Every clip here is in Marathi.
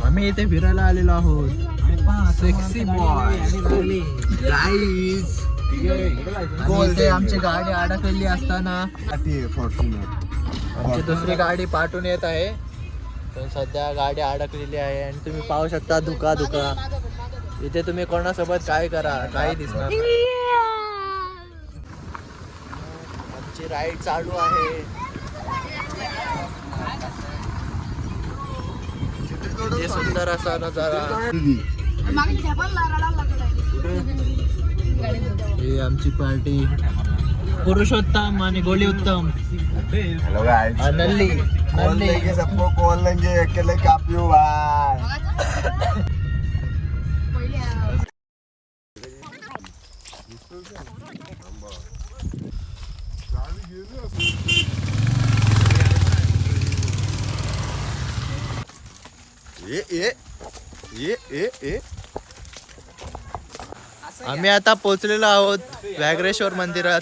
आम्ही इथे फिरायला आलेलो आहोत. Sexy boy guys. इथे आमची गाडी अडकलेली असताना आमची दुसरी गाडी पाठवून येत आहे. पण सध्या गाडी अडकलेली आहे आणि तुम्ही पाहू शकता धुका धुका. इथे तुम्ही कोणासोबत काय करा काही दिसणार नाही. आमची राईड चालू आहे. इथे सुंदर असा नजारा. ही आमची पार्टी. पुरुषोत्तम आणि गोली उत्तम. Hello guys. नल्ली नल्ली के सबको कॉल लेंगे अकेले कापियो भाई. ये आम्ही आता पोहोचलेलो आहोत व्याघ्रेश्वर मंदिरात.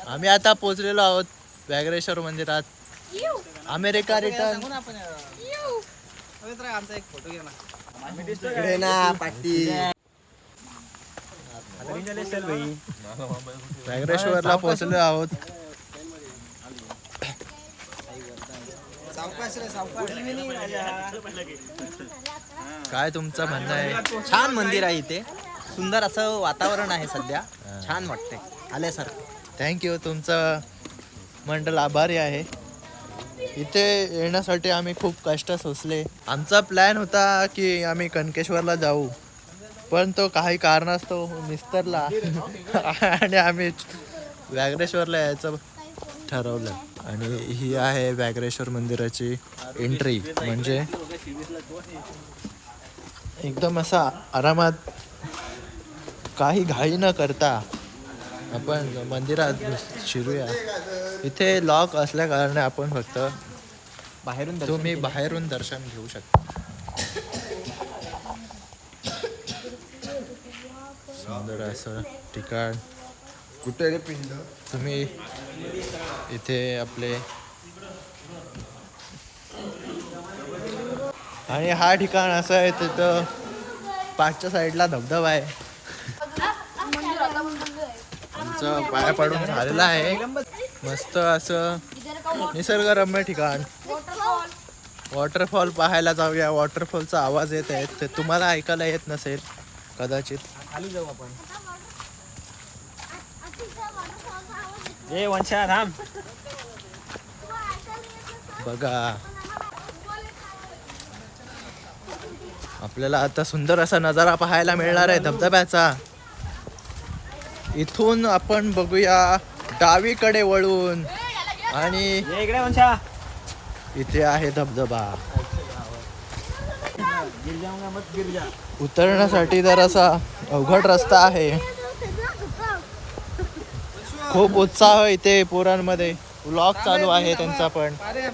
आम्ही आता पोहोचलेलो आहोत व्याघ्रेश्वर मंदिरात. America return. इकडे ना पाटी. व्याघ्रेश्वरला पोहोचलेलो आहोत. काय तुमचं म्हणणं आहे? छान मंदिर आहे इथे. सुंदर असं वातावरण आहे सध्या. छान वाटते आल्यासारखं. थँक्यू. तुमचं मंडळ आभारी आहे. इथे येण्यासाठी आम्ही खूप कष्ट सोसले. आमचा प्लॅन होता की आम्ही कनकेश्वरला जाऊ, पण तो काही कारणास्तव निस्तरला आणि आम्ही व्याघ्रेश्वरला यायचं ठरवलं. आणि ही आहे व्याघ्रेश्वर मंदिराची एंट्री. म्हणजे एकदम असा आरामात काही घाई न करता आपण मंदिरात शिरूया. इथे लॉक असल्या कारणे आपण फक्त तुम्ही बाहेरून दर्शन घेऊ शकता. सुंदर असं ठिकाण. कुठे रे पिंड? तुम्ही इथे आपले आणि हा ठिकाण असं आहे तिथं पाठच्या साईडला धबधबा आहे. आमचं पाया पडून झालेलं आहे. मस्त असं निसर्गरम्य ठिकाण. वॉटरफॉल पाहायला जाऊया. वॉटरफॉलचा आवाज येत आहे ते तुम्हाला ऐकायला येत नसेल कदाचित. खाली जाऊ आपण. ए वंशा थांब. बघा आपल्याला आता सुंदर असा नजारा पाहायला मिळणार आहे धबधब्याचा. इथून आपण बघूया डावीकडे वळून आणि इकडे वंशा. इथे आहे धबधबा. उतरण्यासाठी जर असा अवघड रस्ता आहे. खूप उत्साह इथे पोरांमध्ये. व्लॉग चालू आहे त्यांचा पण. अरे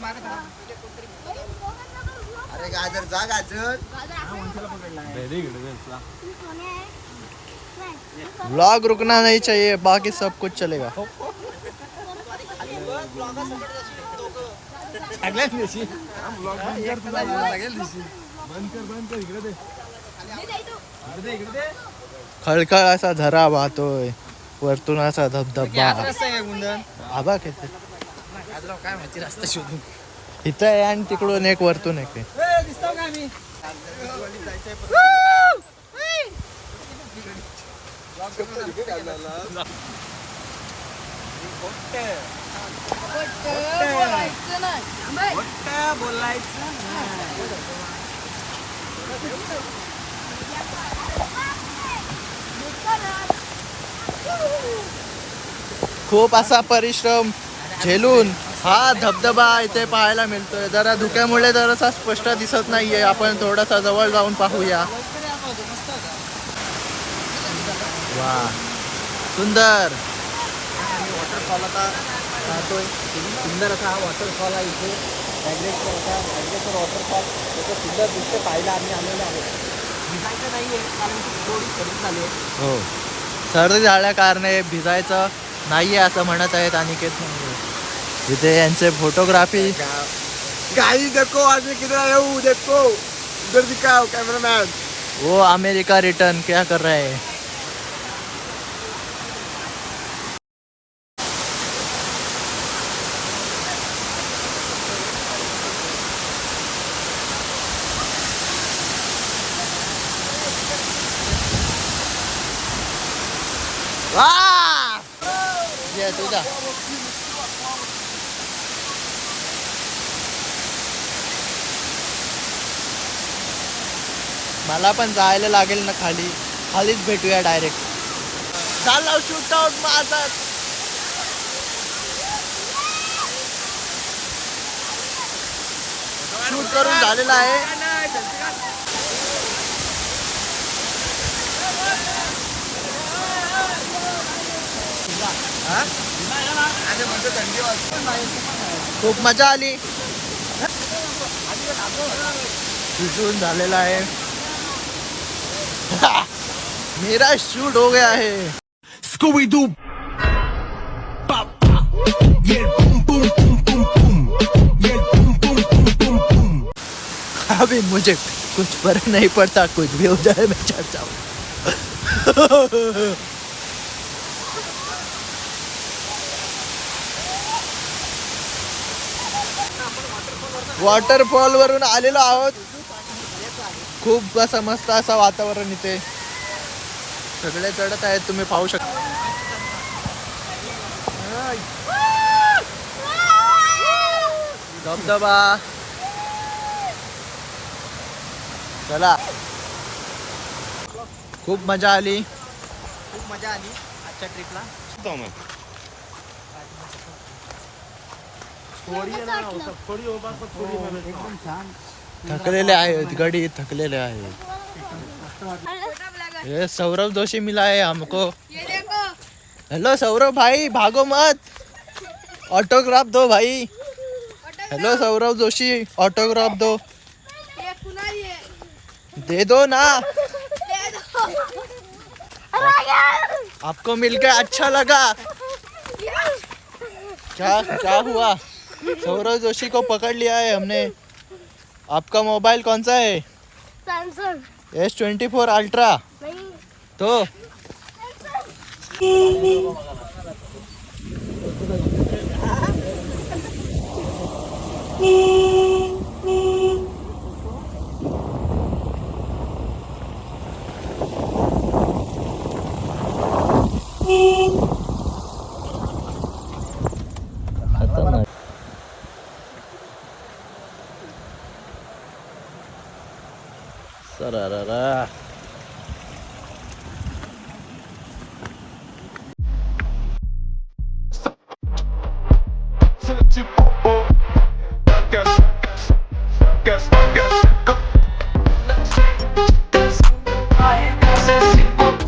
गाजर जा गाजर. व्लॉग रुकना नहीं चाहिए, बाकी सब कुछ चलेगा. खळखळ असा झरा वाहतोय. वरतून असा धबधबा. आबा किती काय माहिती रस्ता शोधून. इथं आहे आणि तिकडून एक वरतून एक आहे. खूप असा परिश्रम झेलून हा धबधबा इथे पाहायला मिळतोय. जरा धुक्यामुळे जरासा स्पष्ट दिसत नाहीये. आपण थोडासा जवळ जाऊन पाहूया. वा सुंदर. वॉटरफॉल आता राहतोय. सुंदर असा हा वॉटरफॉल आहे इथे. व्याघ्रेश्वर वॉटरफॉल. त्याचं सुंदर दृश्य पाहायला आम्ही आलेलो आहोत. भिजायचं नाही आहे कारण थोडी सर्दी झाली आहे. हो सर्दी झाल्या कारणे भिजायचं नाहीये असं म्हणत आहेत अनिकेत. इथे यांचे फोटोग्राफी. गाई देखो आदमी किधर आया हूँ देखो उधर दिखाओ कैमरामैन. वो अमेरिका रिटर्न क्या कर रहे हैं. वाह! ये तुझा. मला पण जायला लागेल ना खाली. खालीच भेटूया डायरेक्ट. झाला शूट आउट माझा. शूट करून झालेला आहे. हा? आणि म्हणतो थंडी वाजते. खूप मजा आली. शिजून झालेला आहे. मेरा शूट हो गया है. Scooby Doo. Pop pop. Yeah, boom boom boom boom boom. Yeah, boom boom boom boom boom. अभी मुझे कुछ फर्क नहीं पड़ता. कुछ भी हो जाए मैं चढ़ जाऊँ. वॉटरफॉल वरून आलेलो आहोत. खूप असं मस्त असं वातावरण इथे. सगळे चढत आहेत, तुम्ही पाहू शकता. धबधबा. चला, खूप मजा आली. खूप मजा आली आजच्या ट्रिपला. एकदम छान. थकलेले आहेत गडी, थकलेले आहेत. ये सौरभ जोशी मिला है हमको. ये देखो. हेलो सौरभ भाई, भागो मत. ऑटोग्राफ दो भाई. हेलो सौरभ जोशी, ऑटोग्राफ दो. ये कुणाल ये. दे दो ना. दे दो. आपको मिलकर अच्छा लगा. क्या क्या हुआ. सौरभ जोशी को पकड़ लिया है हमने. आपका मोबाइल कौन सा है. सैमसंग. S24 ultra. नहीं. तो सररा